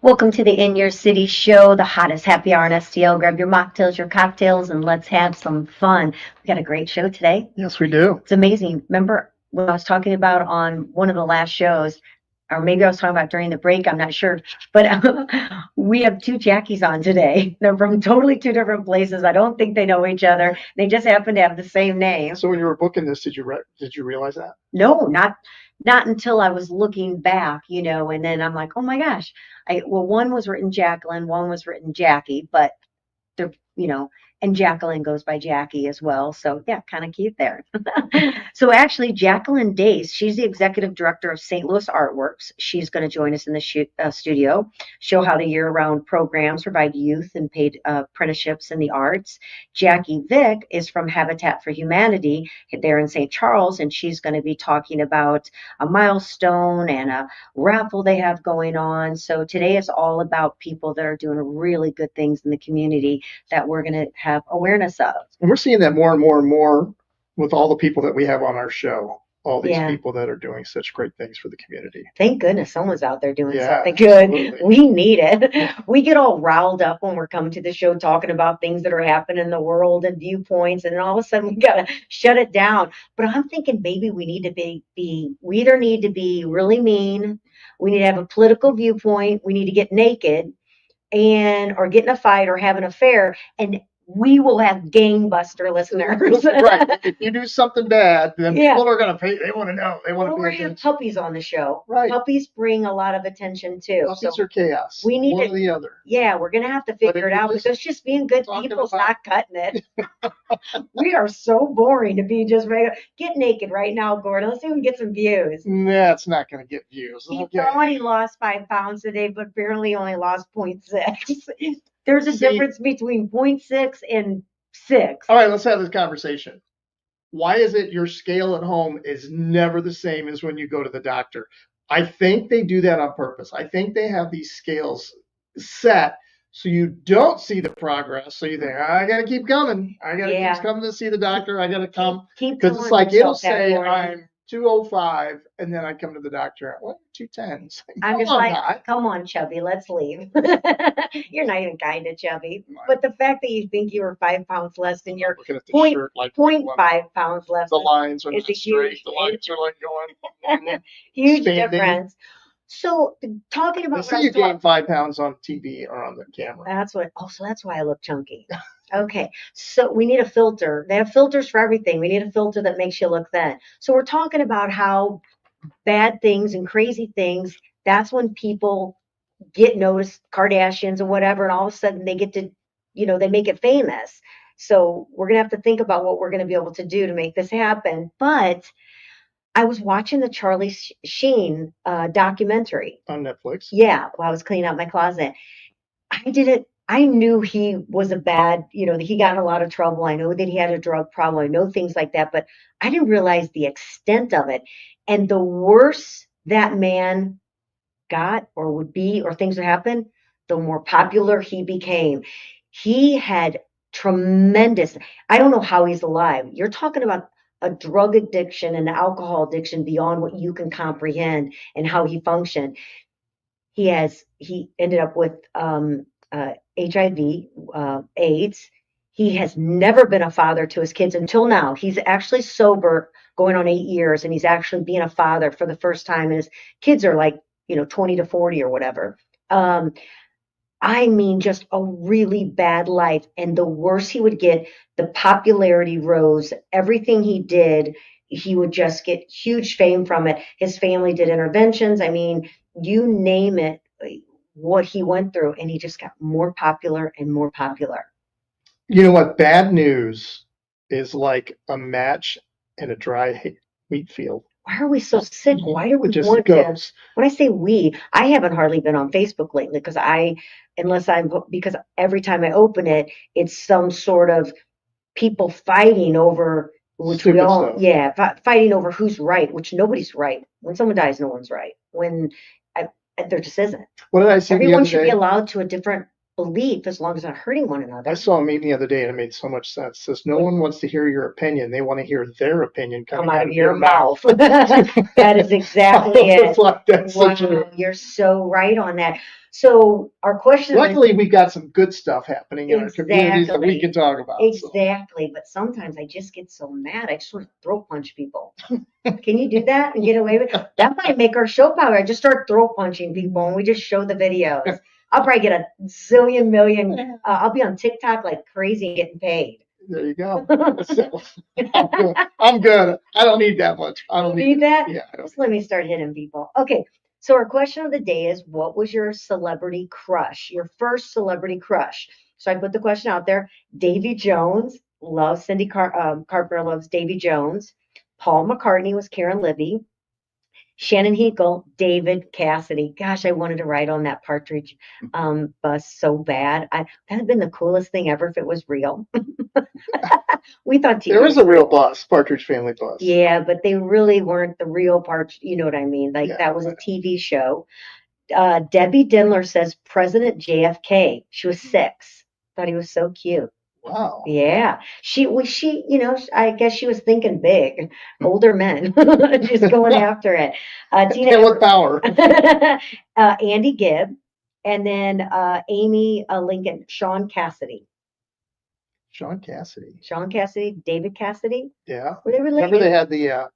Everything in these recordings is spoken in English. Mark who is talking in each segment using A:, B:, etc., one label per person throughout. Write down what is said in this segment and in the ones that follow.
A: Welcome to the In Your City show, the hottest happy hour in STL. Grab your mocktails, your cocktails, and let's have some fun. We got a great show today.
B: Yes, we do.
A: It's amazing. Remember what I was talking about on one of the last shows, or maybe I was talking about during the break, I'm not sure. But we have two Jackies on today. They're from totally two different places. I don't think they know each other. They just happen to have the same name.
B: So when you were booking this, did you realize that?
A: No, not until I was looking back, and then I'm like, oh my gosh. One was written Jacqueline, one was written Jackie, but they're, and Jacqueline goes by Jackie as well. So yeah, kind of cute there. So actually, Jacqueline Dace, she's the executive director of St. Louis ArtWorks. She's going to join us in the studio, show how the year-round programs provide youth and paid apprenticeships in the arts. Jackquie Vick is from Habitat for Humanity there in St. Charles, and she's going to be talking about a milestone and a raffle they have going on. So today is all about people that are doing really good things in the community that we're going to have awareness of.
B: And we're seeing that more and more and more with all the people that we have on our show. All these people that are doing such great things for the community.
A: Thank goodness someone's out there doing something good. Absolutely. We need it. We get all riled up when we're coming to the show talking about things that are happening in the world and viewpoints, and then all of a sudden we gotta shut it down. But I'm thinking maybe we need to we either need to be really mean, we need to have a political viewpoint, we need to get naked or get in a fight or have an affair, and we will have gangbuster listeners.
B: Right. If you do something bad, then people are going to pay. They want to know. They want to
A: pay attention. Puppies on the show.
B: Right.
A: Puppies bring a lot of attention too.
B: Puppies are chaos.
A: We need
B: one or the other.
A: Yeah, we're going to have to figure it out because just being good people's not cutting it. We are so boring to be just regular. Get naked right now, Gordon. Let's see if we can get some views.
B: Nah, it's not going to get views.
A: He thought he lost 5 pounds today, but apparently only lost 0.6. There's a difference between 0.6 and 6.
B: All right, let's have this conversation. Why is it your scale at home is never the same as when you go to the doctor? I think they do that on purpose. I think they have these scales set so you don't see the progress. So you think, I got to keep coming. I got to keep coming to see the doctor. I got to come. Because it's like it'll say I'm 205, and then I come to the doctor at 210.
A: I'm just like, come on, Chubby, let's leave. You're not even kind of chubby. But the fact that you think you were 5 pounds less than your 0.5 pounds less.
B: The lines are not straight. The lines are like going.
A: Huge difference. So talking about.
B: Let's say you gain 5 pounds on TV or on the camera.
A: So that's why I look chunky. Okay, so we need a filter. They have filters for everything. We need a filter that makes you look thin. So we're talking about how bad things and crazy things, that's when people get noticed, Kardashians and whatever, and all of a sudden they get to, they make it famous. So we're going to have to think about what we're going to be able to do to make this happen. But I was watching the Charlie Sheen documentary.
B: On Netflix?
A: Yeah, while I was cleaning out my closet. I knew he was a bad, that he got in a lot of trouble. I know that he had a drug problem. I know things like that, but I didn't realize the extent of it. And the worse that man got or would be or things would happen, the more popular he became. He had tremendous, I don't know how he's alive. You're talking about a drug addiction and alcohol addiction beyond what you can comprehend and how he functioned. He ended up with HIV, AIDS. He has never been a father to his kids until now. He's actually sober going on 8 years, and he's actually being a father for the first time. And his kids are like, 20 to 40 or whatever. I mean, just a really bad life. And the worse he would get, the popularity rose. Everything he did, he would just get huge fame from it. His family did interventions. I mean, you name it, what he went through, and he just got more popular and more popular.
B: You know what? Bad news is like a match in a dry wheat field.
A: Why are we so sick? Why do we want to? When I say we, I haven't hardly been on Facebook lately because every time I open it, it's some sort of people fighting over, which
B: Stupid stuff.
A: Fighting over who's right, which nobody's right. When someone dies, no one's right. There just isn't.
B: What did I see?
A: Everyone should be allowed to a different belief as long as not hurting one another.
B: I saw a meme the other day and it made so much sense. It says no one wants to hear your opinion. They want to hear their opinion
A: Come
B: coming
A: out of your mouth.
B: mouth.
A: That is exactly it.
B: That's
A: Wow,
B: such a,
A: you're so right on that. So our question.
B: luckily, we got some good stuff happening in our communities that we
A: Exactly.
B: can talk about. So.
A: Exactly. But sometimes I just get so mad. I just want to throat punch people. Can you do that and get away with it? That might make our show popular. I just start throat punching people and we just show the videos. I'll probably get a zillion million. I'll be on TikTok like crazy and getting paid.
B: There you go. I'm good. I'm good. I don't need that much. I don't
A: need that.
B: Yeah.
A: Just let me start hitting people. Okay. So our question of the day is, what was your celebrity crush? Your first celebrity crush? So I put the question out there. Davy Jones loves Cindy Carpenter loves Davy Jones. Paul McCartney was Karen Libby. Shannon Hinkle, David Cassidy. Gosh, I wanted to ride on that Partridge bus so bad. That'd have been the coolest thing ever if it was real. We thought
B: there was a real bus, Partridge Family bus.
A: Yeah, but they really weren't the real Partridge. You know what I mean? Like that was a TV show. Debbie Dindler says President JFK. She was 6. Thought he was so cute.
B: Wow.
A: Yeah. She, you know, I guess she was thinking big, older men, just going after it.
B: Tina with power.
A: Andy Gibb, and then Amy Lincoln, Sean Cassidy.
B: Sean Cassidy.
A: Sean Cassidy, David Cassidy.
B: Yeah.
A: Were they related?
B: Remember they had the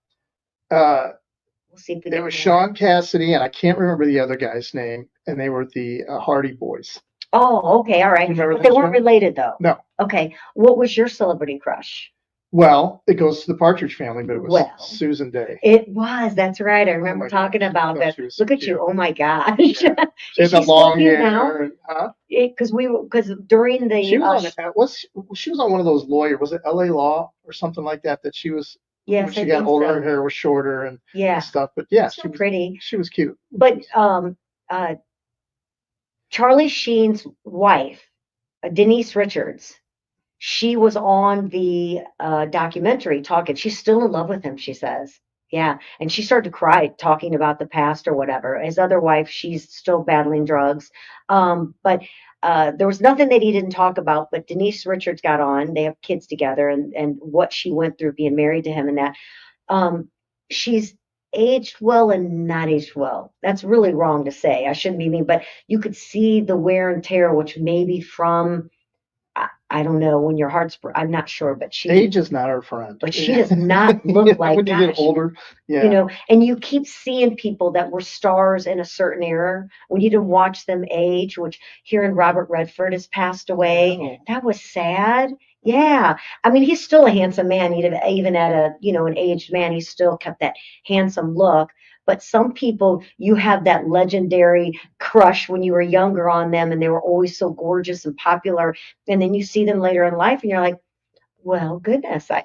A: we'll see if
B: it was Sean Cassidy, and I can't remember the other guy's name, and they were the Hardy Boys.
A: Oh, okay, all right. But they weren't related though.
B: No.
A: Okay. What was your celebrity crush?
B: Well, it goes to the Partridge Family, but it was Susan Day.
A: It was. That's right. I remember talking about that. Look at you. Oh my gosh.
B: Yeah. She had the long hair.
A: Because during the
B: she was on one of those lawyers. Was it LA Law or something like that? That she was.
A: Yes,
B: when she got older, her hair was shorter and stuff. But yeah, she was
A: pretty.
B: She was cute.
A: But Charlie Sheen's wife, Denise Richards, she was on the documentary talking. She's still in love with him, she says. Yeah. And she started to cry talking about the past or whatever. His other wife, she's still battling drugs. But there was nothing that he didn't talk about. But Denise Richards got on. They have kids together and what she went through being married to him and that. She's aged well and not aged well. That's really wrong to say. I shouldn't be mean, but you could see the wear and tear, which may be from, I don't know, when your heart's, I'm not sure, but
B: age is not our friend.
A: But she does not look like
B: when you get older. Yeah.
A: You know, and you keep seeing people that were stars in a certain era when you didn't watch them age, which hearing Robert Redford has passed away. That was sad. Yeah. I mean, he's still a handsome man. Even at an aged man, he still kept that handsome look. But some people, you have that legendary crush when you were younger on them and they were always so gorgeous and popular. And then you see them later in life and you're like, well, goodness, I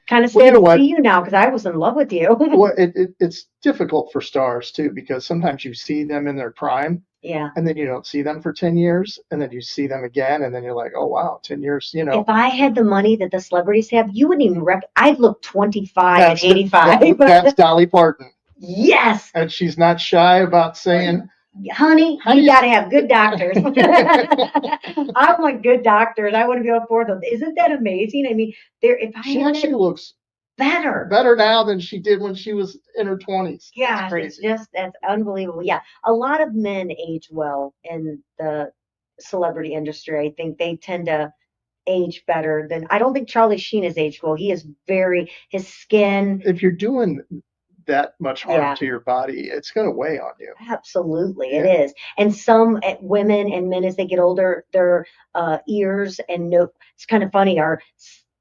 A: kind of sad to see you now because I was in love with you.
B: Well, it's difficult for stars too because sometimes you see them in their prime.
A: Yeah.
B: And then you don't see them for 10 years and then you see them again and then you're like, oh, wow, 10 years, you know.
A: If I had the money that the celebrities have, you wouldn't even I'd look 25 and 85.
B: That's Dolly Parton.
A: Yes.
B: And she's not shy about saying,
A: honey, you got to have good doctors. I want good doctors. I want to be on board with them. Isn't that amazing? I mean,
B: she actually looks better now than she did when she was in her 20s.
A: Yeah, that's unbelievable. Yeah, a lot of men age well in the celebrity industry. I think they tend to age better than. I don't think Charlie Sheen has aged well. He is his skin.
B: If you're doing that much harm to your body, it's going to weigh on you.
A: Absolutely, it is. And some women and men, as they get older, their ears and nose. It's kind of funny.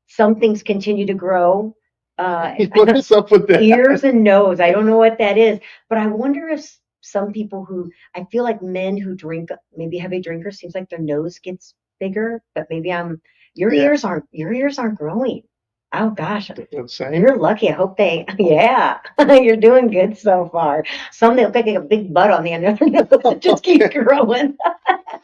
A: Some things continue to grow.
B: What is up with that?
A: Ears and nose. I don't know what that is, but I wonder if some people who I feel like men who drink, maybe heavy drinkers, seems like their nose gets bigger. But maybe your ears aren't growing. Oh gosh, you're lucky. I hope you're doing good so far. Some they look like a big butt on the end of their nose. Just keep growing.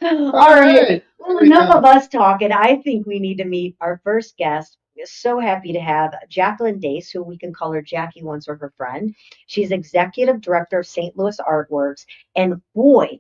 A: All right. Well, enough of us talking. I think we need to meet our first guest. We're so happy to have Jacqueline Dace, who we can call her Jackie once we're her friend. She's executive director of St. Louis ArtWorks. And boy,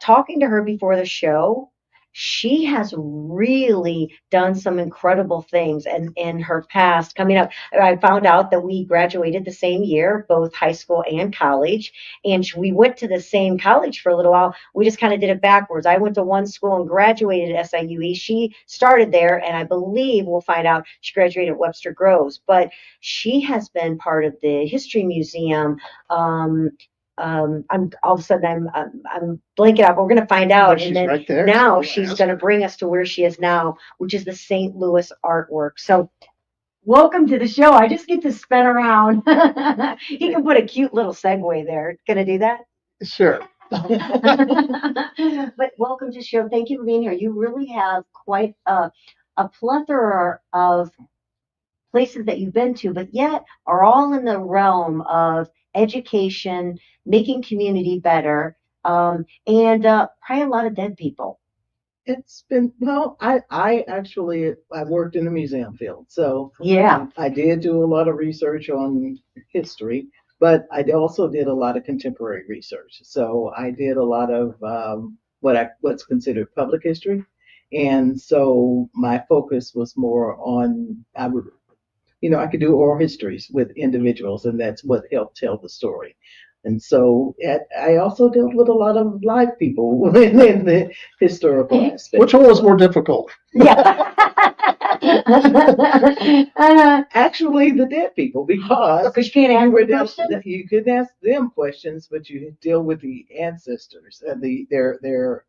A: talking to her before the show, she has really done some incredible things in her past coming up. I found out that we graduated the same year, both high school and college, and we went to the same college for a little while. We just kind of did it backwards. I went to one school and graduated at SIUE. She started there, and I believe we'll find out she graduated at Webster Groves, but she has been part of the History Museum. I'm all of a sudden I'm blanking out, but we're going to find out.
B: She's
A: And then
B: right there.
A: now
B: So
A: she's
B: ask
A: going to
B: her.
A: bring us to where she is now, which is the St. Louis ArtWorks. So welcome to the show. I just get to spin around. He can put a cute little segue there. Gonna do that?
B: Sure.
A: But welcome to the show. Thank you for being here. You really have quite a plethora of places that you've been to, but yet are all in the realm of education, making community better, and probably a lot of dead people.
C: It's been, well, I actually, I worked in the museum field. So
A: Yeah.
C: I did do a lot of research on history, but I also did a lot of contemporary research. So I did a lot of what's considered public history. And so my focus was more on, I could do oral histories with individuals, and that's what helped tell the story. And so I also dealt with a lot of live people in the historical aspect.
B: Which one was more difficult?
A: Yeah.
C: Actually, the dead people, because
A: you can't ask
C: were
A: questions?
C: you could ask them questions, but you deal with the ancestors and their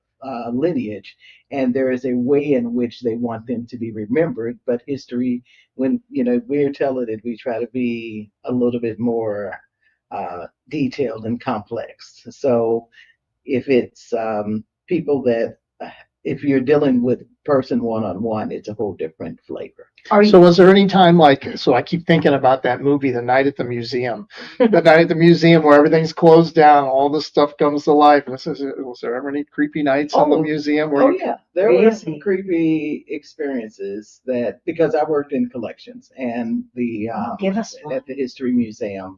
C: lineage, and there is a way in which they want them to be remembered. But history, when we're telling it, we try to be a little bit more detailed and complex. So if it's people that, if you're dealing with person one-on-one, it's a whole different flavor.
B: So was there any time so I keep thinking about that movie, The Night at the Museum, the night at the museum where everything's closed down, all this stuff comes to life. And was there ever any creepy nights in the museum?
C: Yeah, there were some creepy experiences because I worked in collections and
A: Give us one.
C: at the History Museum,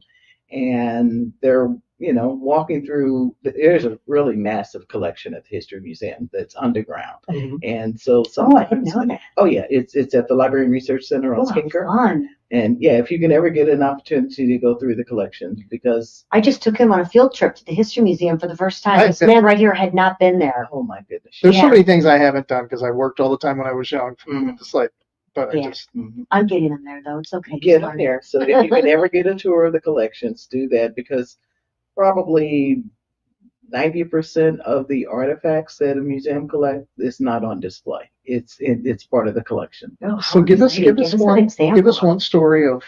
C: and they're walking through. There's a really massive collection at the History Museum that's underground, and so
A: I didn't know that.
C: Oh yeah, it's at the Library and Research Center on Skinker.
A: Fun.
C: And yeah, if you can ever get an opportunity to go through the collection, because
A: I just took him on a field trip to the History Museum for the first time. This man right here had not been there.
C: oh my goodness,
B: There's so many things I haven't done because I worked all the time when I was young. It's like, but I just.
A: I'm getting him there though. It's okay.
C: Get them there. So if you can ever get a tour of the collections, do that, because probably 90% of the artifacts that a museum collects is not on display. It's part of the collection.
B: So give us one story of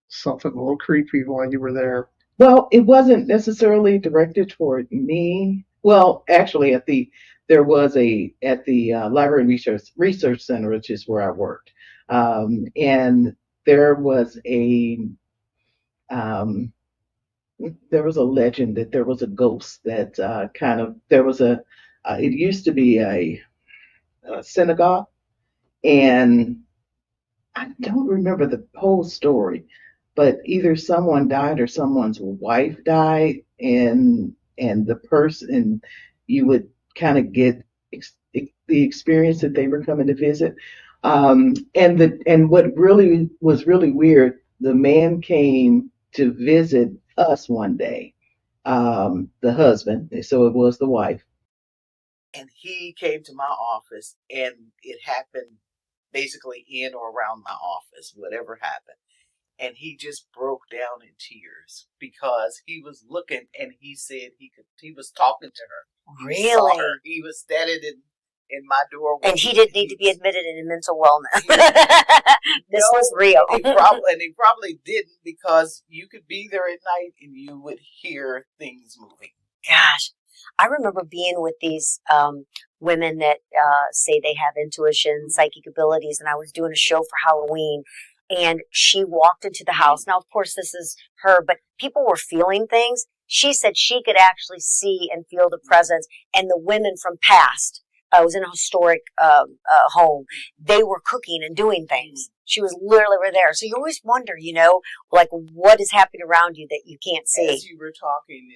B: something a little creepy while you were there.
C: Well, it wasn't necessarily directed toward me. Well, actually, at the Library and Research Center, which is where I worked, and there was a legend that there was a ghost that it used to be a synagogue, and I don't remember the whole story, but either someone died or someone's wife died, and the person, you would kind of get the experience that they were coming to visit. And what really was really weird, the man came to visit us one day, the husband, so it was the wife.
D: And he came to my office, and it happened basically in or around my office, whatever happened. And he just broke down in tears because he was looking, and he said he was talking to her.
E: Really?
D: He was standing in my doorway.
E: And he didn't need to be admitted in mental wellness. This was real.
D: He probably didn't, because you could be there at night and you would hear things moving.
E: Gosh, I remember being with these women that say they have intuition, psychic abilities, and I was doing a show for Halloween, and she walked into the house. Now, of course, this is her, but people were feeling things. She said she could actually see and feel the presence, and the women from past. I was in a historic home. They were cooking and doing things. She was literally right there. So you always wonder, like what is happening around you that you can't see.
D: As you were talking,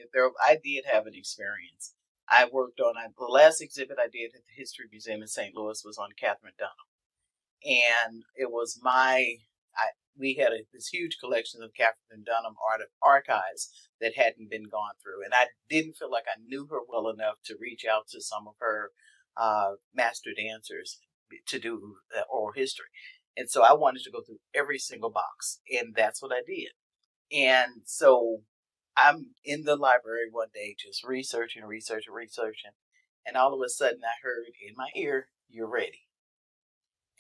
D: I did have an experience. I worked on the last exhibit I did at the History Museum in St. Louis was on Catherine Dunham, and it was we had this huge collection of Catherine Dunham archives that hadn't been gone through, and I didn't feel like I knew her well enough to reach out to some of her master dancers to do oral history, and so I wanted to go through every single box, and that's what I did. And so I'm in the library one day just researching, and all of a sudden I heard in my ear, "You're ready."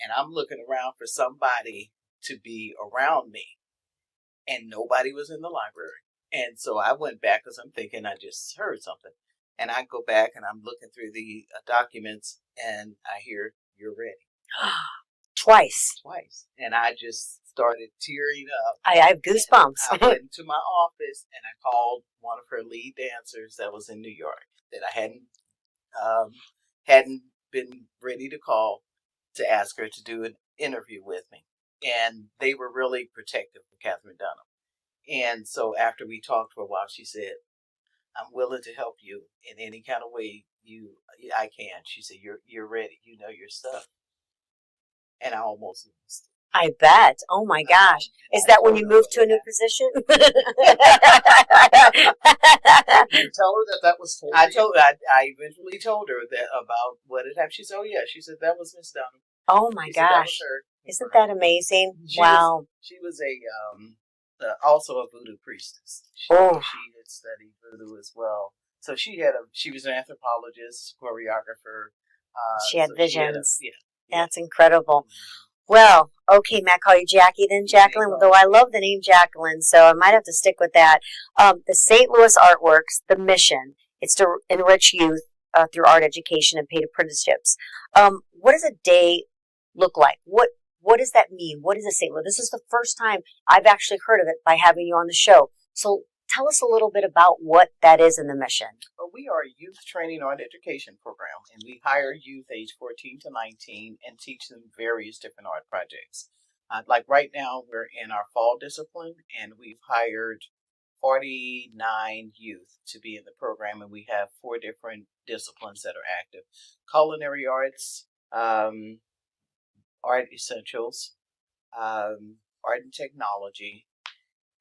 D: And I'm looking around for somebody to be around me, and nobody was in the library. And so I went back because I'm thinking I just heard something. And I go back and I'm looking through the documents, and I hear, "You're ready."
E: Twice.
D: And I just started tearing up.
E: I have goosebumps.
D: I went into my office and I called one of her lead dancers that was in New York that I hadn't been ready to call to ask her to do an interview with me. And they were really protective of Catherine Dunham. And so after we talked for a while, she said, "I'm willing to help you in any kind of way I can." She said, "You're ready. You know your stuff." And I almost lost it.
E: I bet. Oh my gosh. Is that when you moved to a new position?
B: Did you tell her that was told?
D: I eventually told her that about what had happened. She said, "Oh yeah." She said, "That was Miss Dunham."
E: Oh my gosh. Isn't that amazing? Wow.
D: She was also a voodoo priestess. She had studied voodoo as well. So she was an anthropologist, choreographer.
E: She had visions.
D: Yeah.
E: That's incredible. Well, okay, may I call you Jackie then, Jacqueline? Though I love the name Jacqueline, so I might have to stick with that. The St. Louis ArtWorks, the mission, it's to enrich youth through art education and paid apprenticeships. What does a day look like? What does that mean? What is a St. Louis? This is the first time I've actually heard of it by having you on the show. So tell us a little bit about what that is in the mission.
D: Well, we are a youth training art education program, and we hire youth age 14 to 19 and teach them various different art projects. Like right now, we're in our fall discipline, and we've hired 49 youth to be in the program, and we have 4 different disciplines that are active: culinary arts, art essentials, art and technology,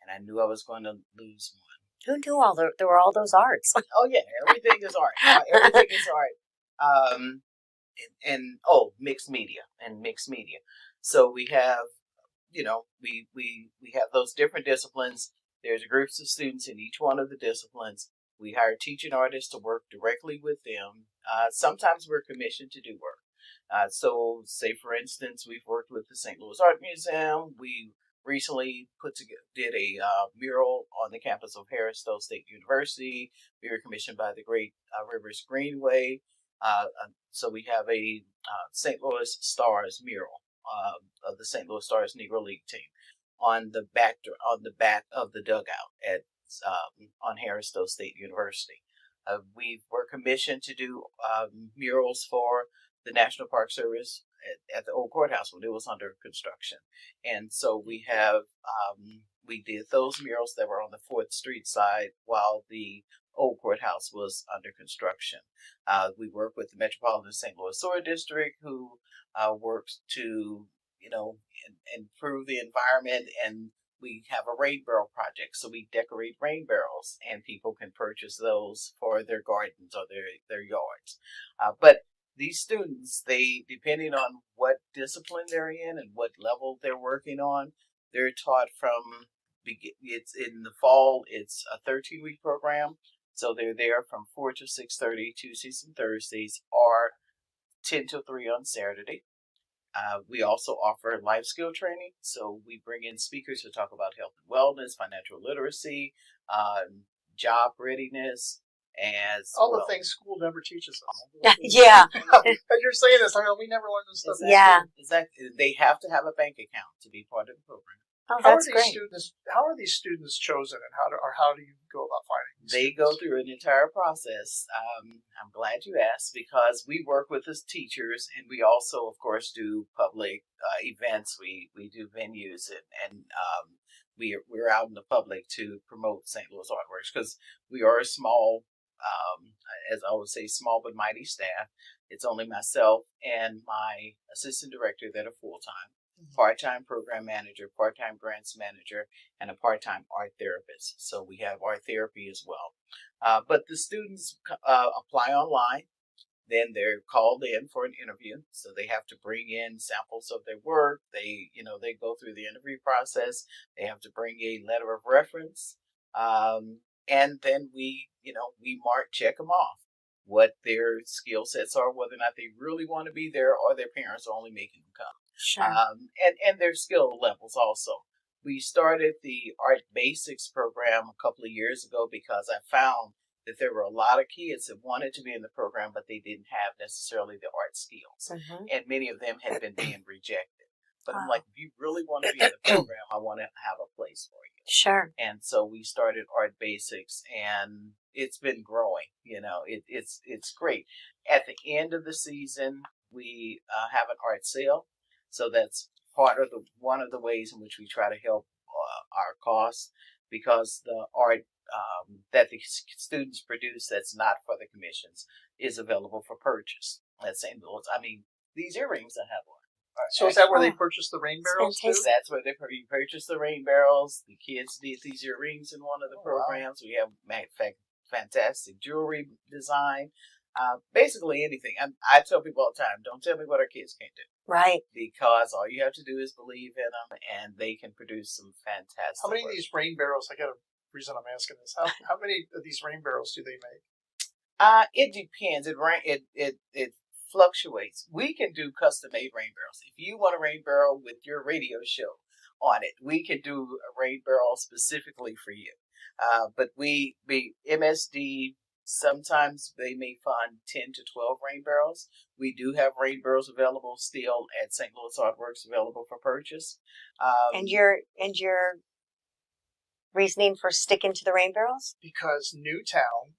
D: and I knew I was going to lose one.
E: Who knew there were all those arts?
D: Oh yeah, everything is art. Everything is art. Mixed media. So we have, we have those different disciplines. There's groups of students in each one of the disciplines. We hire teaching artists to work directly with them. Sometimes we're commissioned to do work. So say for instance, we've worked with the St. Louis Art Museum. We recently did a mural on the campus of Harris-Stowe State University. We were commissioned by the Great Rivers Greenway. So we have a St. Louis Stars mural of the St. Louis Stars Negro League team on the back of the dugout on Harris-Stowe State University. We were commissioned to do murals for the National Park Service at the old courthouse when it was under construction. And so we did those murals that were on the 4th Street side while the old courthouse was under construction. We work with the Metropolitan St. Louis Sewer District, who works to, improve the environment, and we have a rain barrel project. So we decorate rain barrels, and people can purchase those for their gardens or their yards. But these students, depending on what discipline they're in and what level they're working on, they're taught it's in the fall, it's a 13-week program. So they're there from 4 to 6:30 Tuesdays and Thursdays, or 10 to 3 on Saturday. We also offer life skill training. So we bring in speakers to talk about health and wellness, financial literacy, job readiness, and
B: the things school never teaches us.
E: Yeah.
B: As you're saying this, we never learned this stuff.
D: Exactly.
E: Yeah.
D: Exactly. They have to have a bank account to be part of the program.
E: Oh,
B: How
E: that's
B: are
E: great.
B: these students chosen, and how do you go about finding these
D: They
B: students?
D: go through an entire process. I'm glad you asked, because we work with the teachers, and we also, of course, do public events. We do venues, and we're out in the public to promote St. Louis ArtWorks, because we are a small as I always say, small but mighty staff. It's only myself and my assistant director that are full-time, part-time program manager, part-time grants manager, and a part-time art therapist. So we have art therapy as well. But the students apply online. Then they're called in for an interview. So they have to bring in samples of their work. They go through the interview process. They have to bring a letter of reference. And then we check them off, what their skill sets are, whether or not they really want to be there or their parents are only making them come.
E: Sure.
D: And their skill levels also. We started the Art Basics program a couple of years ago because I found that there were a lot of kids that wanted to be in the program, but they didn't have necessarily the art skills. And many of them had been being rejected. But I'm like, if you really want to be in the program, I want to have a place for you.
E: Sure.
D: And so we started Art Basics, and it's been growing. It's great. At the end of the season, we have an art sale. So that's one of the ways in which we try to help our costs, because the art that the students produce that's not for the commissions is available for purchase at St. Louis. I mean, these earrings I have on.
B: So is that where they purchase the rain barrels too?
D: That's where you purchase the rain barrels. The kids did these earrings in one of the programs. Wow. We have fantastic jewelry design. Basically anything. I tell people all the time, don't tell me what our kids can't do.
E: Right.
D: Because all you have to do is believe in them, and they can produce some fantastic
B: How many
D: work.
B: of these rain barrels, I got a reason I'm asking this, how many of these rain barrels do they make?
D: It depends. It fluctuates. We can do custom-made rain barrels. If you want a rain barrel with your radio show on it, we can do a rain barrel specifically for you. But we MSD, sometimes they may fund 10 to 12 rain barrels. We do have rain barrels available still at St. Louis ArtWorks, available for purchase.
E: And your reasoning for sticking to the rain barrels?
B: Because Newtown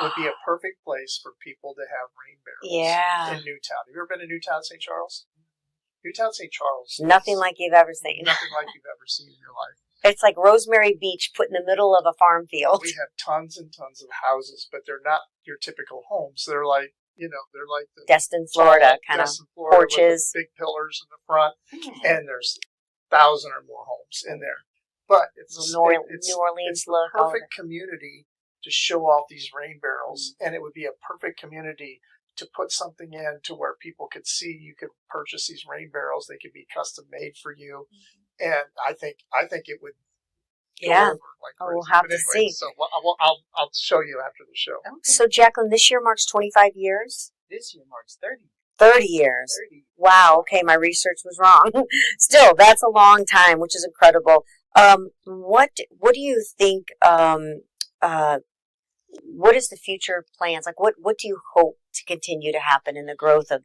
B: would be a perfect place for people to have rain barrels.
E: Yeah.
B: In Newtown. Have you ever been to Newtown, St. Charles? Newtown, St. Charles.
E: Nothing like you've ever seen.
B: Nothing like you've ever seen in your life.
E: It's like Rosemary Beach put in the middle of a farm field.
B: We have tons and tons of houses, but they're not your typical homes. They're like, they're like the
E: Destin, Florida, kind of porches,
B: with big pillars in the front, and there's 1,000 or more homes in there. But it's
E: New Orleans
B: it's
E: look.
B: The perfect community to show off these rain barrels, and it would be a perfect community to put something in to where people could see. You could purchase these rain barrels; they could be custom made for you, and I think it would.
E: Yeah,
B: we'll
E: have to see.
B: So I'll show you after the show.
E: Okay. So Jacqueline, this year marks 25 years.
D: This year marks 30.
E: 30 years.
D: 30.
E: Wow. Okay, my research was wrong. Still, that's a long time, which is incredible. What do you think? What is the future plans? Like, what do you hope to continue to happen in the growth of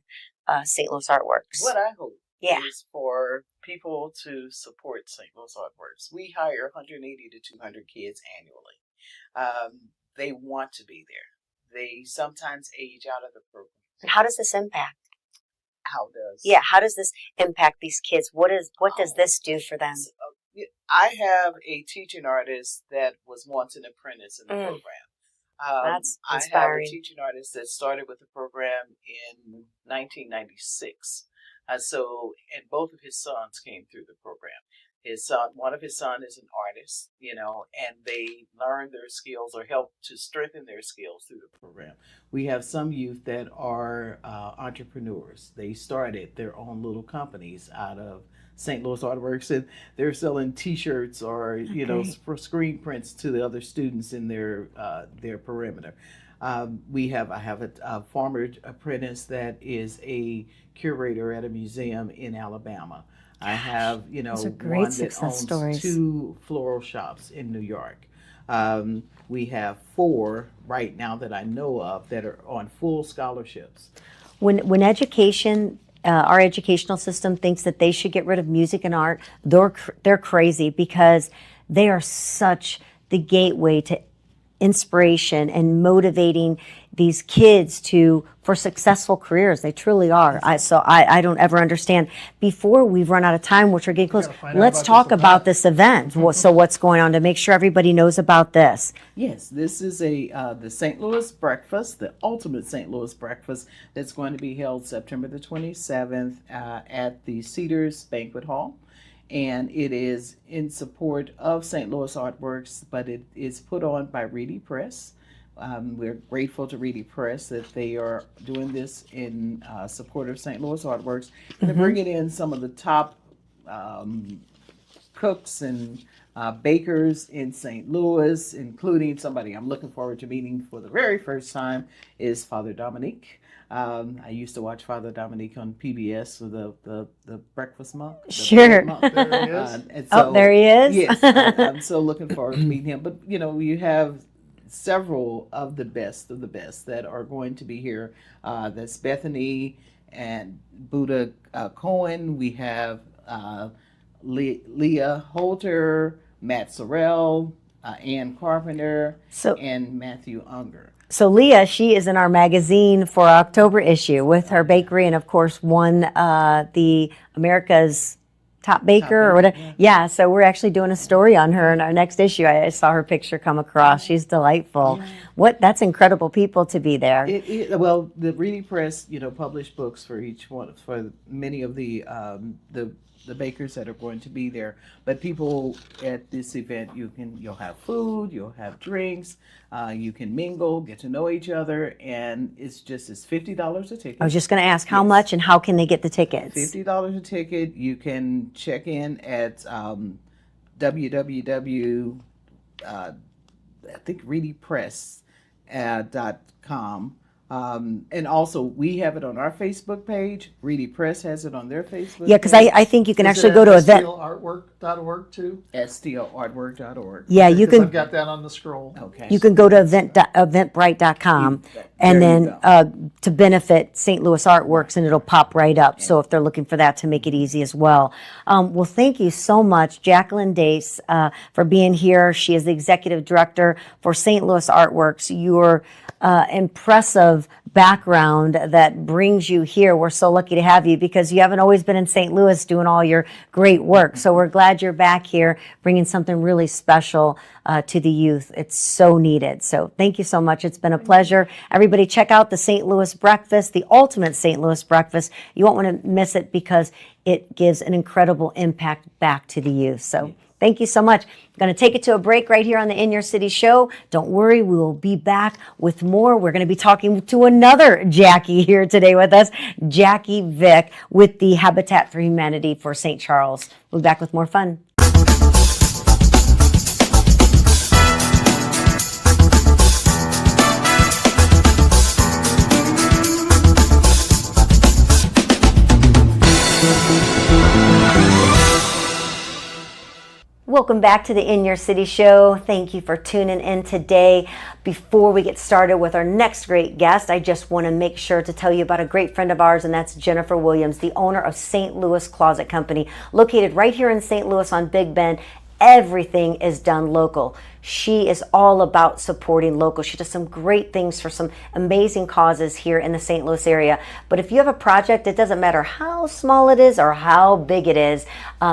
E: St. Louis ArtWorks?
D: What I hope is for people to support St. Louis ArtWorks. We hire 180 to 200 kids annually. They want to be there. They sometimes age out of the program.
E: And how does this impact?
D: How
E: does this impact these kids? What does this do for them?
D: I have a teaching artist that was once an apprentice in the program.
E: That's inspiring.
D: I have a teaching artist that started with the program in 1996. And both of his sons came through the program. One of his sons is an artist, and they learn their skills or help to strengthen their skills through the program. We have some youth that are entrepreneurs. They started their own little companies out of St. Louis ArtWorks, and they're selling T-shirts or for screen prints to the other students in their perimeter. I have a former apprentice that is a curator at a museum in Alabama. I have one that owns
E: stories.
D: 2 floral shops in New York. We have 4 right now that I know of that are on full scholarships.
E: When education, our educational system thinks that they should get rid of music and art, they're crazy, because they are such the gateway to inspiration and motivating these kids for successful careers. They truly are. I don't ever understand. Before we run out of time, which are getting close, let's talk about this event. So what's going on to make sure everybody knows about this?
C: Yes, this is the St. Louis breakfast, the ultimate St. Louis breakfast, that's going to be held September the 27th at the Cedars Banquet Hall. And it is in support of St. Louis ArtWorks, but it is put on by Reedy Press. We're grateful to Reedy Press that they are doing this in support of St. Louis ArtWorks. And they're bringing in some of the top cooks and bakers in St. Louis, including somebody I'm looking forward to meeting for the very first time is Father Dominique. I used to watch Father Dominique on PBS with the breakfast monk.
E: Sure.
C: Monk.
B: There he is.
C: And so,
E: There he is.
C: Yes, I'm so looking forward to meeting him. But you have several of the best that are going to be here. That's Bethany and Buddha Cohen. We have Leah Holter, Matt Sorrell, Ann Carpenter, and Matthew Unger.
E: So Leah, she is in our magazine for October issue with her bakery, and of course won the America's Top Baker or whatever. Yeah, so we're actually doing a story on her in our next issue. I saw her picture come across. She's delightful. That's incredible people to be there.
C: Well, the Reedy Press, published books for each one, for many of the bakers that are going to be there. But people at this event, you'll have food, you'll have drinks, you can mingle, get to know each other, and it's $50 a ticket.
E: I was just going to ask how much and how can they get the tickets?
C: $50 a ticket. You can check in at www. I think reedypress.com. And also, we have it on our Facebook page. Reedy Press has it on their Facebook
E: Yeah, because
C: page.
E: I think you can
B: Is
E: actually
B: it
E: go to
B: at
E: event.
B: stlartwork.org too?
C: stlartwork.org.
E: Yeah, you
B: Because
E: can.
B: I've got that on the scroll.
C: Okay.
E: You can go to eventbrite.com and then to benefit St. Louis ArtWorks, and it'll pop right up. So if they're looking for that, to make it easy as well. Well, thank you so much, Jacqueline Dace, for being here. She is the executive director for St. Louis ArtWorks. Your impressive background that brings you here. We're so lucky to have you because you haven't always been in St. Louis doing all your great work. So we're glad you're back here bringing something really special to the youth. It's so needed. So thank you so much. It's been a pleasure. Everybody check out the St. Louis Breakfast, the ultimate St. Louis Breakfast. You won't want to miss it because it gives an incredible impact back to the youth. So thank you so much. I'm going to take it to a break right here on the In Your City show. Don't worry, we will be back with more. We're going to be talking to another Jackie here today with us, Jackquie Vick with the Habitat for Humanity for St. Charles. We'll be back with more fun. Welcome back to the In Your City show. Thank you for tuning in today. Before we get started with our next great guest, I just want to make sure to tell you about a great friend of ours, and that's Jennifer Williams, the owner of St. Louis Closet Company, located right here in St. Louis on Big Bend. Everything is done local. She is all about supporting local. She does some great things for some amazing causes here in the St. Louis area. But if you have a project, it doesn't matter how small it is or how big it is,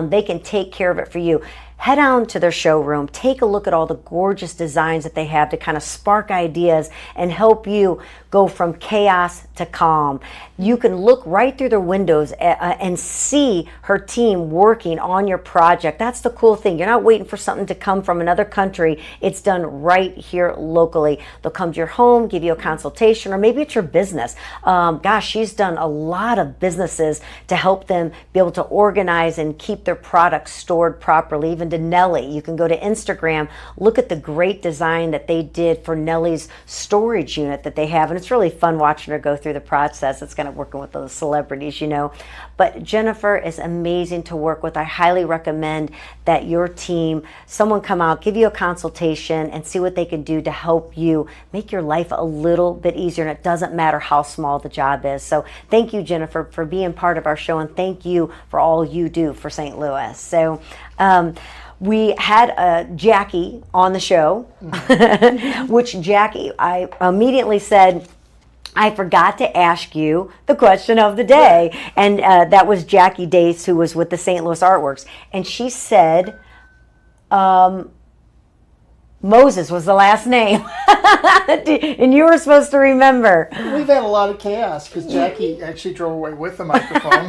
E: they can take care of it for you. Head on to their showroom, take a look at all the gorgeous designs that they have to kind of spark ideas and help you go from chaos to calm. You can look right through their windows and see her team working on your project. That's the cool thing. You're not waiting for something to come from another country. It's done right here locally. They'll come to your home, give you a consultation, or maybe it's your business. Gosh, she's done a lot of businesses to help them be able to organize and keep their products stored properly. Even to Nellie, you can go to Instagram, look at the great design that they did for Nellie's storage unit that they have, and it's really fun watching her go through the process. It's kind of working with those celebrities, But Jennifer is amazing to work with. I highly recommend that your team, someone come out, give you a consultation, and see what they can do to help you make your life a little bit easier. And it doesn't matter how small the job is. So thank you, Jennifer, for being part of our show, and thank you for all you do for St. Louis. So we had Jacquie on the show, which Jacquie, I immediately said, I forgot to ask you the question of the day. And that was Jacqueline Dace, who was with the St. Louis ArtWorks. And she said, Moses was the last name. And you were supposed to remember.
B: We've had a lot of chaos because Jacquie actually drove away with the microphone.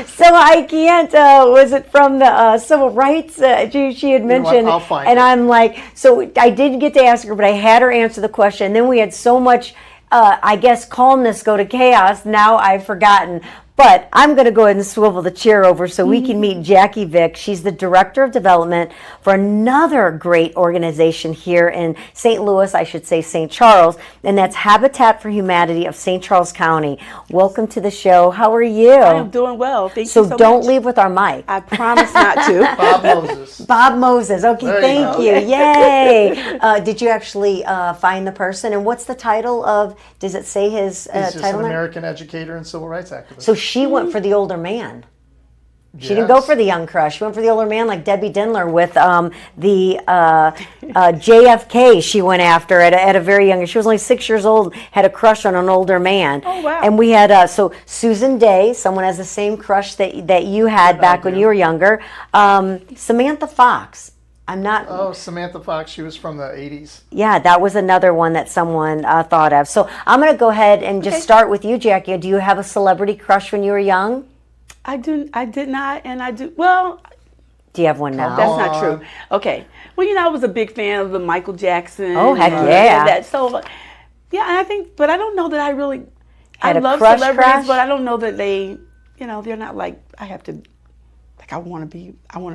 E: So I can't, was it from the civil rights? She had mentioned.
B: I'll find
E: and
B: it.
E: I'm like, so I didn't get to ask her, but I had her answer the question. And then we had so much, I guess, calmness go to chaos. Now I've forgotten. But I'm going to go ahead and swivel the chair over so we can meet Jackquie Vick. She's the Director of Development for another great organization here in St. Louis, I should say St. Charles, and that's Habitat for Humanity of St. Charles County. Welcome to the show. How are you?
F: I am doing well. Thank you so much.
E: So don't leave with our mic.
F: I promise not to.
B: Bob Moses.
E: Bob Moses. Okay,
B: There you
E: thank
B: go.
E: you. Yay. Did you actually find the person? And what's the title of, does it say his
B: He's just
E: title?
B: an
E: now?
B: American educator and civil rights activist.
E: So she went for the older man. She didn't go for the young crush. She went for the older man, like Debbie Dindler with the JFK. She went after at a very young. She was only 6 years old. Had a crush on an older man.
F: Oh, wow.
E: And we had so Susan Day. Someone has the same crush that you had back when you were younger. Samantha Fox. I'm not.
B: Oh, Samantha Fox. She was from the 80s.
E: Yeah, that was another one that someone thought of. So I'm going to go ahead and just start with you, Jacquie. Do you have a celebrity crush when you were young?
F: I did not, and I do. Well,
E: Do you have one now?
F: that's not true. Okay. Well, I was a big fan of the Michael Jackson.
E: Oh, heck
F: and
E: yeah.
F: That. So, yeah, and I think, but I don't know that I really.
E: Had
F: I
E: a
F: love
E: crush,
F: celebrities, but I don't know that they, they're not like I have to. Like I want to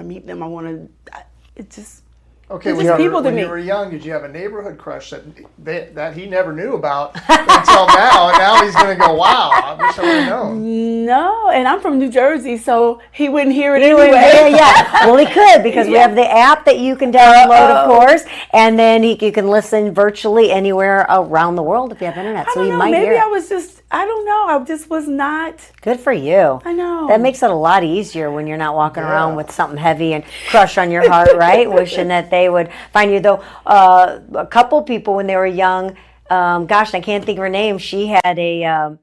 F: meet them. It just.
B: Okay,
F: They're
B: when,
F: just
B: you
F: people
B: were,
F: to
B: when
F: me.
B: you were young, did you have a neighborhood crush that he never knew about until now? And now he's going to go, wow, I wish I would have known.
F: No, and I'm from New Jersey, so he wouldn't hear it anyway.
E: Yeah. Well, he could because we have the app that you can download, of course, and then you can listen virtually anywhere around the world if you have internet.
F: I
E: So
F: don't
E: you
F: know.
E: might
F: Maybe
E: hear it.
F: I don't know. I just was not.
E: Good for you.
F: I know.
E: That makes it a lot easier when you're not walking around with something heavy and crush on your heart, right? Wishing that they would find you. Though a couple people when they were young, gosh, I can't think of her name. She had a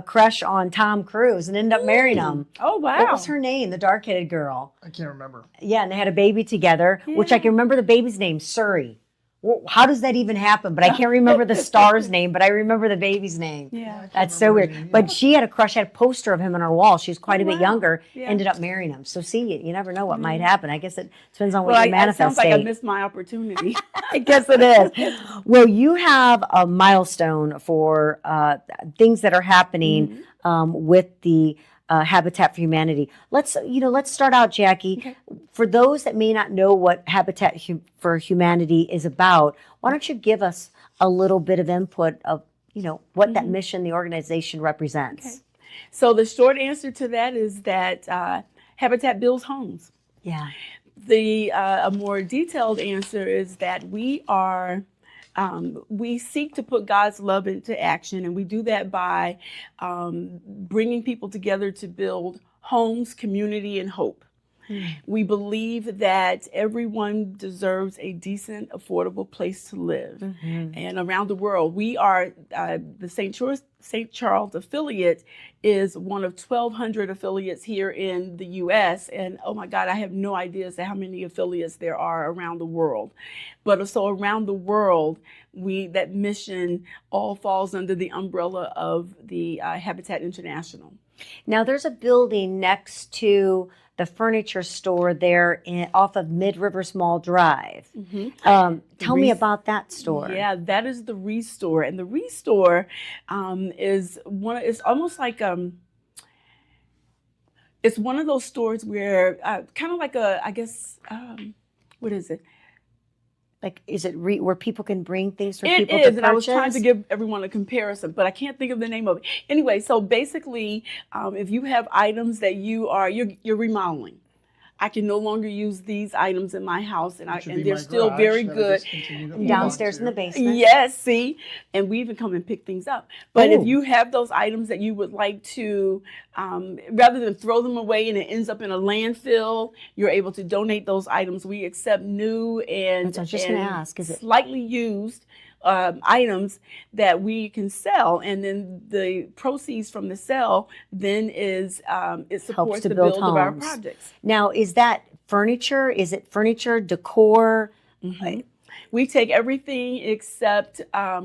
E: crush on Tom Cruise and ended up marrying him.
F: Oh, wow.
E: What was her name? The dark-headed girl.
B: I can't remember.
E: Yeah, and they had a baby together, which I can remember the baby's name, Suri. Well, how does that even happen? But I can't remember the star's name, but I remember the baby's name.
F: Yeah.
E: That's so weird. But she had a crush, had a poster of him on her wall. She was quite a bit younger,
F: Yeah.
E: ended up marrying him. So see, you never know what might happen. I guess it depends on what
F: Well,
E: you
F: it
E: manifest.
F: sounds like I missed my opportunity.
E: I guess it is. Well, you have a milestone for things that are happening with the Habitat for Humanity. Let's start out, Jacquie.
F: Okay.
E: For those that may not know what Habitat for Humanity is about, why don't you give us a little bit of input of what that mission, the organization represents?
F: Okay. So the short answer to that is that Habitat builds homes.
E: Yeah.
F: The a more detailed answer is that we seek to put God's love into action, and we do that by bringing people together to build homes, community, and hope. We believe that everyone deserves a decent, affordable place to live. And around the world, we are the St. Charles affiliate is one of 1,200 affiliates here in the U.S. And oh my God, I have no idea as to how many affiliates there are around the world. But so around the world, that mission all falls under the umbrella of the Habitat International.
E: Now, there's a building next to the furniture store there off of Mid Rivers Mall Drive. Tell me about that store.
F: Yeah, that is the Restore, and the Restore is it's almost like it's one of those stores where kind of like what is it?
E: Like, is it where people can bring things for
F: It
E: people
F: is,
E: to
F: and
E: purchase?
F: I was trying to give everyone a comparison, but I can't think of the name of it. Anyway, so basically, if you have items that you're remodeling, I can no longer use these items in my house, and
B: Which would be
F: they're
B: my
F: still
B: garage
F: very
B: that I
F: good.
B: just continue to
E: And
B: hold on
E: downstairs in the
B: to.
E: basement.
F: Yes, see, and we even come and pick things up. But if
E: Oh.
F: you have those items that you would like to, rather than throw them away and it ends up in a landfill, you're able to donate those items. We accept new and,
E: That's what I was just gonna
F: and
E: ask, is it-
F: slightly used items that we can sell, and then the proceeds from the sale then is it supports
E: to
F: the
E: build
F: build of our
E: homes.
F: projects.
E: Now, is that furniture? Is it furniture, decor?
F: Mhm. We take everything except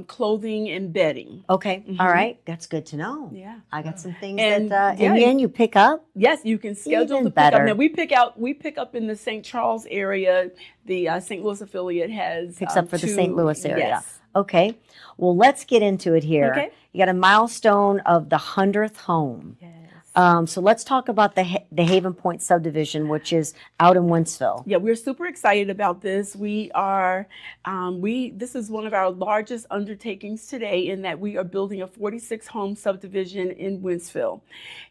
F: clothing and bedding.
E: Okay,
F: Mhm.
E: all right, that's good to know.
F: Yeah.
E: I got some things
F: And,
E: that,
F: yeah,
E: and then you pick up?
F: Yes, you can schedule
E: Even
F: to pick up.
E: better.
F: Now we pick up in the St. Charles area. The St. Louis affiliate has
E: Picks up for the St. Louis area.
F: Yes.
E: Okay, well, let's get into it here.
F: Okay.
E: You got a milestone of the 100th home.
F: Yes.
E: So let's talk about the Haven Pointe subdivision, which is out in Wentzville.
F: Yeah, we're super excited about this. We are, this is one of our largest undertakings today, in that we are building a 46 home subdivision in Wentzville.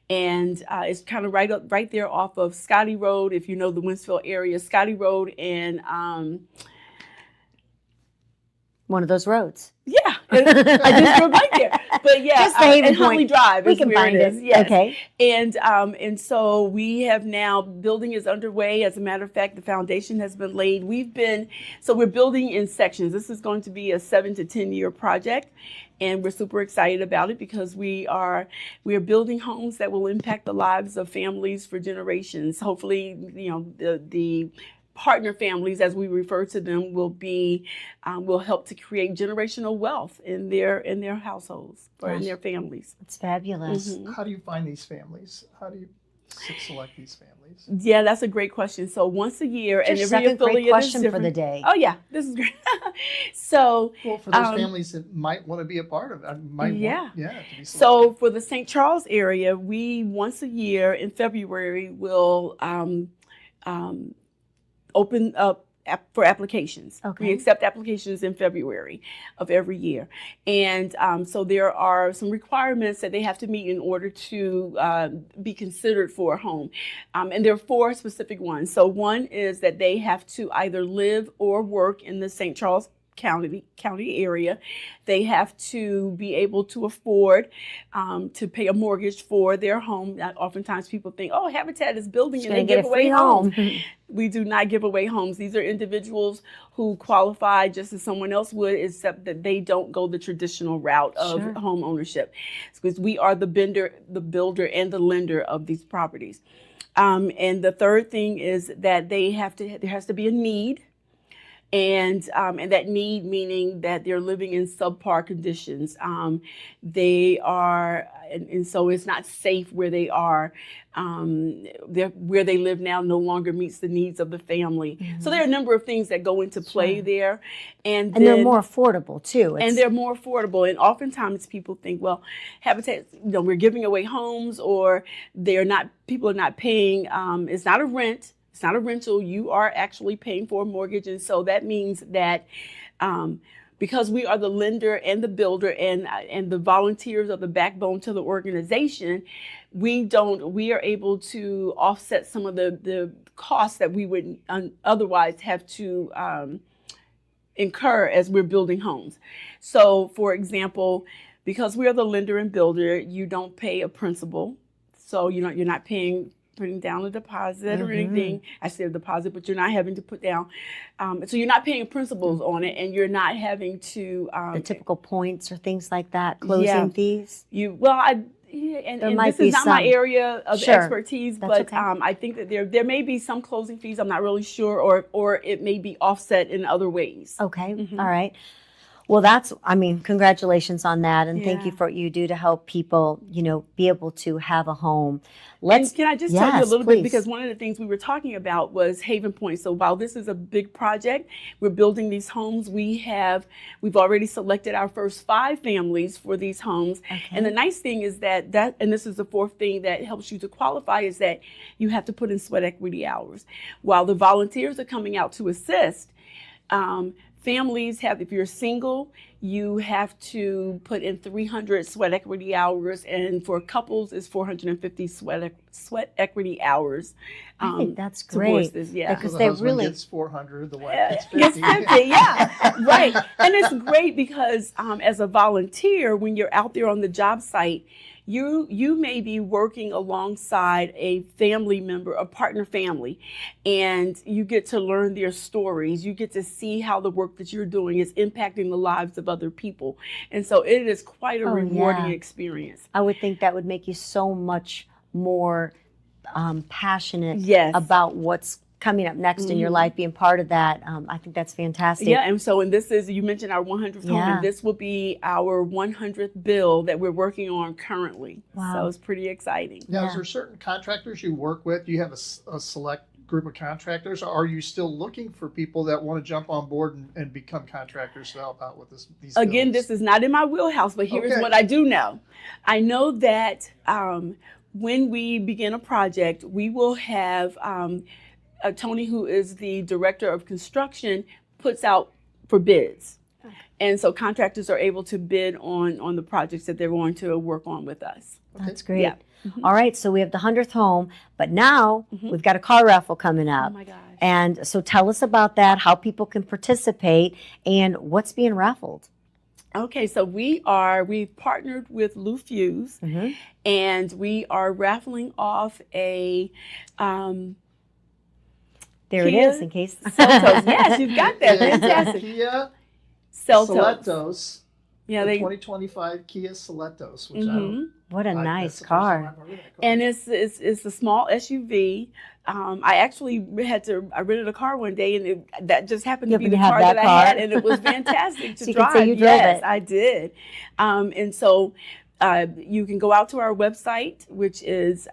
F: And it's kind of right there off of Scotty Road, if you know the Wentzville area, Scotty Road and
E: One of those roads.
F: yeah, I just drove right there. But yeah,
E: Just the Haven
F: and Huntley
E: Pointe.
F: Drive
E: We
F: is
E: can
F: where
E: find
F: it
E: it.
F: is. Yes.
E: Okay.
F: And so we have now, building is underway. As a matter of fact, the foundation has been laid. We're building in sections. This is going to be a 7 to 10 year project. And we're super excited about it because we are building homes that will impact the lives of families for generations. Hopefully, the partner families, as we refer to them, will help to create generational wealth in their households or in their families.
E: It's fabulous.
F: Mhm.
B: How do you find these families? How do you select these families?
F: Yeah, that's a great question. So once a year, and
E: Your
F: every
E: second great
F: affiliate is
E: question for
F: different.
E: the day.
F: Oh yeah, this is great. So
B: Well, for those families that might want to be a part of it, to be selected.
F: So for the St. Charles area, we once a year in February will open up for applications.
E: Okay.
F: We accept applications in February of every year. And so there are some requirements that they have to meet in order to be considered for a home. And there are 4 specific ones. So one is that they have to either live or work in the St. Charles County area. They have to be able to afford to pay a mortgage for their home. Oftentimes people think, oh, Habitat is building and they give away homes. We do not give away homes. These are individuals who qualify just as someone else would, except that they don't go the traditional route of home ownership. Because we are the builder, and the lender of these properties. And the third thing is that there has to be a need. And that need meaning that they're living in subpar conditions. They are, and so it's not safe where they are. Where they live now no longer meets the needs of the family. Mm-hmm. So there are a number of things that go into play there. And
E: they're more affordable too.
F: And they're more affordable. And oftentimes people think, well, Habitat, we're giving away homes, or people are not paying, it's not a rent. It's not a rental. You are actually paying for a mortgage. And so that means that because we are the lender and the builder and the volunteers are the backbone to the organization, we are able to offset some of the costs that we would otherwise have to incur as we're building homes. So, for example, because we are the lender and builder, you don't pay a principal. So you're not putting down a deposit or anything. I said a deposit, but you're not having to put down. So you're not paying principals on it, and you're not having to the
E: typical points or things like that, closing fees.
F: And this is not my area of expertise, but I think that there may be some closing fees. I'm not really sure, or it may be offset in other ways.
E: Okay, all right. Well, congratulations on that, and thank you for what you do to help people, be able to have a home.
F: Can I just tell you a little bit, because one of the things we were talking about was Haven Pointe. So while this is a big project, we're building these homes. We've already selected our first 5 families for these homes. Okay. And the nice thing is that and this is the 4th thing that helps you to qualify, is that you have to put in sweat equity hours. While the volunteers are coming out to assist, families if you're single, you have to put in 300 sweat equity hours, and for couples, it's 450 sweat equity hours.
E: I think that's
F: towards
E: great.
F: This, yeah.
E: Because
B: So the
E: they
B: husband
E: really
B: gets 400, the wife gets
F: It's
B: 50.
F: 50, yeah, right. And it's great because as a volunteer, when you're out there on the job site, you may be working alongside a family member, a partner family, and you get to learn their stories. You get to see how the work that you're doing is impacting the lives of other people. And so it is quite a rewarding experience.
E: I would think that would make you so much more passionate about what's coming up next in your life, being part of that. I think that's fantastic.
F: Yeah, and so, and this is, you mentioned our 100th home, and this will be our 100th bill that we're working on currently.
E: Wow.
F: So it's pretty exciting.
B: Now, is there certain contractors you work with? Do you have a select group of contractors, or are you still looking for people that want to jump on board and become contractors to help out with these
F: Again,
B: bills?
F: this is not in my wheelhouse, but here's what I do know. I know that when we begin a project, we will have Tony, who is the director of construction, puts out for bids. And so contractors are able to bid on the projects that they're going to work on with us.
E: That's great.
F: Yeah.
E: All right, so we have the 100th home, but now we've got a car raffle coming up.
F: Oh my gosh.
E: And so tell us about that, how people can participate, and what's being raffled.
F: Okay, so we've partnered with Lou Fusz, and we are raffling off a
E: there
F: Kia
E: it is, in case.
F: Seltos. Yes, you've got that. Fantastic.
B: Kia
F: Seltos.
B: Selectos.
F: Yeah,
B: the
F: they
B: 2025 Kia Selectos, which I don't.
E: What a nice
B: that's the first
E: car.
B: time I've heard of that car.
F: And it's a small SUV. I actually I rented a car one day, and that just happened to be the car that I had, and it was fantastic to
E: so you
F: drive.
E: Can say you drove
F: yes,
E: it.
F: I did. And so you can go out to our website, which is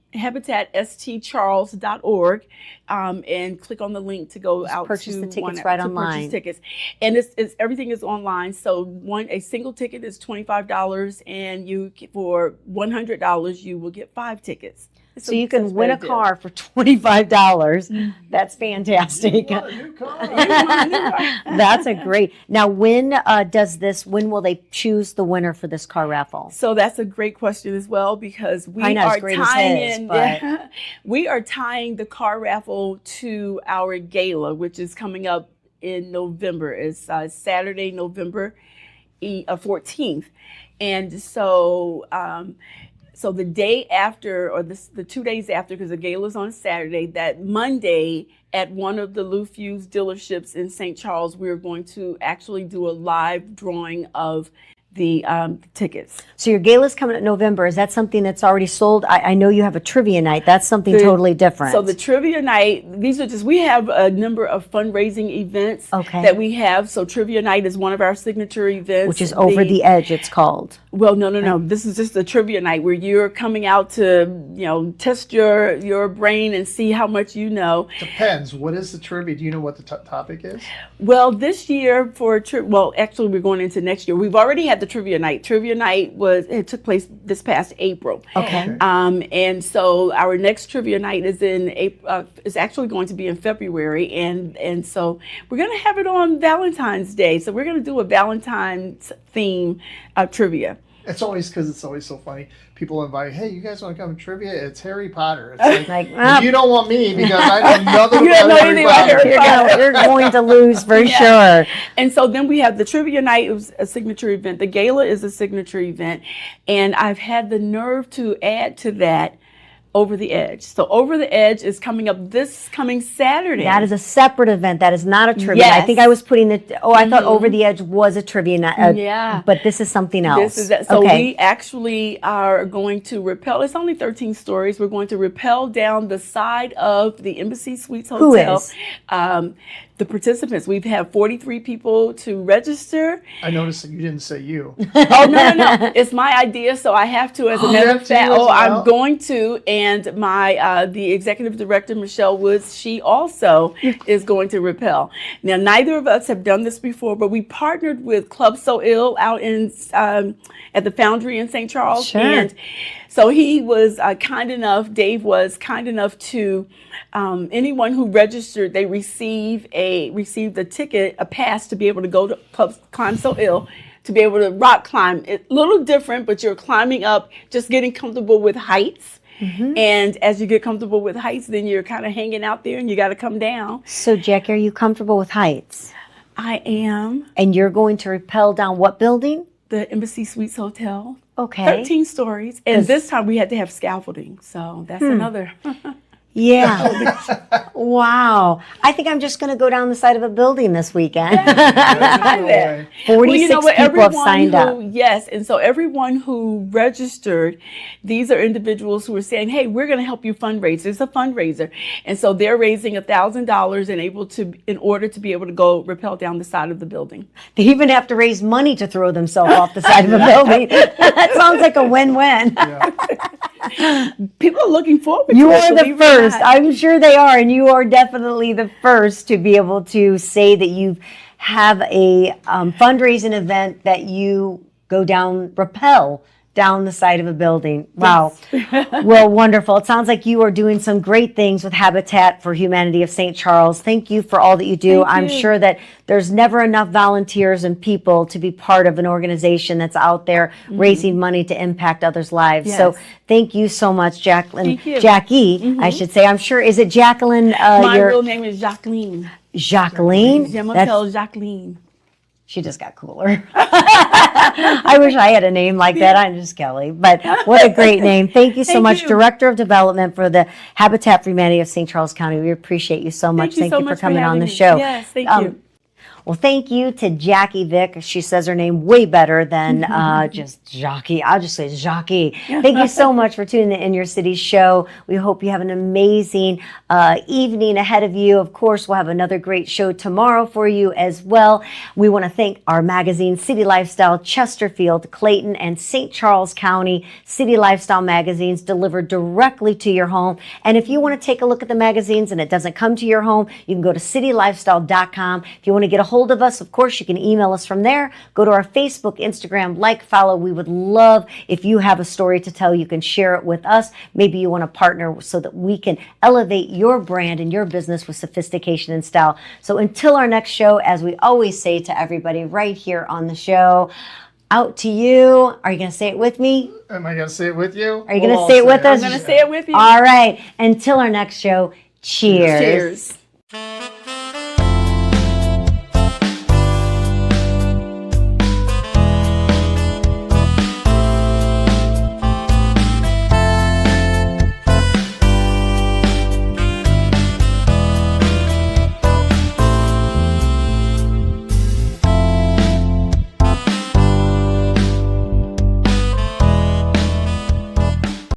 F: habitatstcharles.org, and click on the link to go out
E: purchase
F: to
E: the tickets
F: to
E: online.
F: Purchase tickets, and it's everything is online. So a single ticket is $25, and for $100 you will get 5 tickets.
E: So you can win a car for $25. That's fantastic.
B: You want a new car.
E: That's a great. Now, when will they choose the winner for this car raffle?
F: So that's a great question as well, because we are tying the car raffle to our gala, which is coming up in November. It's Saturday, November 14th. And so so the day after, or the 2 days after, because the gala's on Saturday, that Monday at one of the Lou Fusz dealerships in St. Charles, we're going to actually do a live drawing of the tickets.
E: So your gala's coming in November. Is that something that's already sold? I know you have a trivia night. That's something totally different.
F: So the trivia night, we have a number of fundraising events that we have. So trivia night is one of our signature events.
E: Which is Over the Edge, it's called.
F: Well, no. This is just a trivia night where you're coming out to, test your brain and see how much you know.
B: Depends. What is the trivia? Do you know what the topic is?
F: Well, this year actually we're going into next year. We've already had the trivia night. Trivia night took place this past April.
E: Okay.
F: And so our next trivia night is in April. Is actually going to be in February, and so we're going to have it on Valentine's Day. So we're going to do a Valentine's theme trivia.
B: It's always so funny. People invite, hey, you guys want to come to trivia? It's Harry Potter. It's like you don't want me because I know nothing about Harry Potter.
E: You're going to lose for sure.
F: And so then we have the trivia night. It was a signature event. The gala is a signature event. And I've had the nerve to add to that Over the Edge. So Over the Edge is coming up this coming Saturday.
E: That is a separate event. That is not a trivia.
F: Yes.
E: I think I was putting I thought Over the Edge was a trivia night.
F: Yeah.
E: But this is something else.
F: We actually are going to rappel. It's only 13 stories. We're going to rappel down the side of the Embassy Suites Hotel.
E: Who is?
F: the participants. We've had 43 people to register.
B: I noticed that you didn't say you.
F: Oh, no. It's my idea, so I have to. As a matter of fact, I'm going to. And my the executive director, Michelle Woods, she also is going to rappel. Now, neither of us have done this before, but we partnered with Club So Ill out in at the Foundry in St. Charles.
E: Sure.
F: And so he was kind enough, Dave was kind enough to anyone who registered, they received a ticket, a pass to be able to go to Club Climb So Ill, to be able to rock climb. It's a little different, but you're climbing up, just getting comfortable with heights. Mm-hmm. And as you get comfortable with heights, then you're kind of hanging out there and you got to come down.
E: So, Jackie, are you comfortable with heights?
F: I am.
E: And you're going to rappel down what building?
F: The Embassy Suites Hotel.
E: Okay.
F: 13 stories. And this time we had to have scaffolding. So that's another.
E: Yeah. Wow. I think I'm just going to go down the side of a building this weekend.
F: Yeah.
E: 46 people have signed up.
F: Yes. And so everyone who registered, these are individuals who are saying, hey, we're going to help you fundraise. It's a fundraiser. And so they're raising $1,000 in order to be able to go rappel down the side of the building.
E: They even have to raise money to throw themselves off the side of a building. That sounds like a win-win.
F: Yeah. People are looking forward to it.
E: You are the first. I'm sure they are, and you are definitely the first to be able to say that you have a fundraising event that you go down, rappel down the side of a building. Wow. Yes. Well, wonderful. It sounds like you are doing some great things with Habitat for Humanity of St. Charles. Thank you for all that you do. I'm sure that there's never enough volunteers and people to be part of an organization that's out there raising money to impact others' lives. Yes. So thank you so much, Jacqueline. Jackie, I should say. I'm sure, is it Jacqueline?
F: My real name is Jacqueline.
E: Jacqueline?
F: Jacqueline.
E: She just got cooler. I wish I had a name like that. I'm just Kelley. But what a great name. Thank you so much, Director of Development for the Habitat for Humanity of St. Charles County. We appreciate you so much. Thank you for coming on the show.
F: Yes, thank you.
E: Well, thank you to Jackquie Vick. She says her name way better than just Jacquie. I'll just say Jacquie. Thank you so much for tuning in your city show. We hope you have an amazing evening ahead of you. Of course, we'll have another great show tomorrow for you as well. We want to thank our magazine, City Lifestyle, Chesterfield, Clayton, and St. Charles County City Lifestyle magazines delivered directly to your home. And if you want to take a look at the magazines and it doesn't come to your home, you can go to citylifestyle.com. If you want to get a hold of us, of course, you can email us from there. Go to our Facebook, Instagram, like, follow. We would love if you have a story to tell, you can share it with us. Maybe you want to partner so that we can elevate your brand and your business with sophistication and style. So until our next show, as we always say to everybody right here on the show, out to you. Are you going to say it with me?
B: Am I going to say it with you?
E: Are you going to say it with us?
F: I'm going to say it with you.
E: All right. Until our next show, cheers.
F: Cheers.